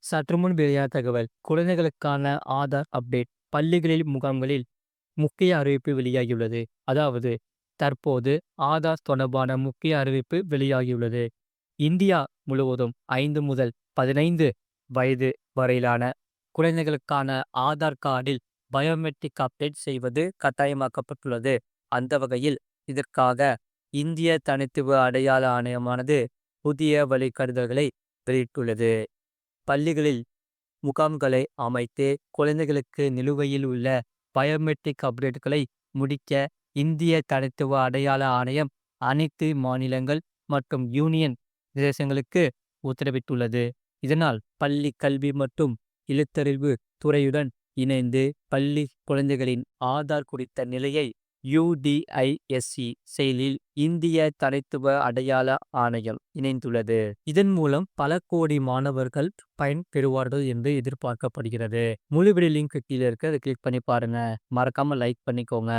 சற்று முன் வெளியான தகவல் குழந்தைகளுக்கான ஆதார் அப்டேட் பள்ளிகளில் முகாம்களில் முக்கிய அறிவிப்பு வெளியாகியுள்ளது. அதாவது தற்போது ஆதார் தொடர்பான முக்கிய அறிவிப்பு வெளியாகியுள்ளது. இந்தியா முழுவதும் 5 முதல் 15 வயது வரையிலான குழந்தைகளுக்கான ஆதார் கார்டில் பயோமெட்ரிக் அப்டேட் செய்வது கட்டாயமாக்கப்பட்டுள்ளது. அந்த வகையில் இதற்காக இந்திய தனித்துவ அடையாள ஆணையமானது புதிய வழிகாட்டுதல்களை வெளியிட்டுள்ளது. பள்ளிகளில் முகாம்களை அமைத்து குழந்தைகளுக்கு நிலுவையில் உள்ள பயோமெட்ரிக் அப்டேட்களை முடிக்க இந்திய தனித்துவ அடையாள ஆணையம் அனைத்து மாநிலங்கள் மற்றும் யூனியன் பிரதேசங்களுக்கு உத்தரவிட்டுள்ளது. இதனால் பள்ளி கல்வி மற்றும் எழுத்தறிவு துறையுடன் இணைந்து பள்ளி குழந்தைகளின் ஆதார் குறித்த நிலையை UDISC செயலில் இந்திய தனித்துவ அடையாள ஆணையம் இணைந்துள்ளது. இதன் மூலம் பல கோடி மாணவர்கள் பயன் பெறுவார்கள் என்று எதிர்பார்க்கப்படுகிறது. முழு வீடியோ லிங்க் கீழே இருக்கு, அதை கிளிக் பண்ணி பாருங்க. மறக்காம லைக் பண்ணிக்கோங்க.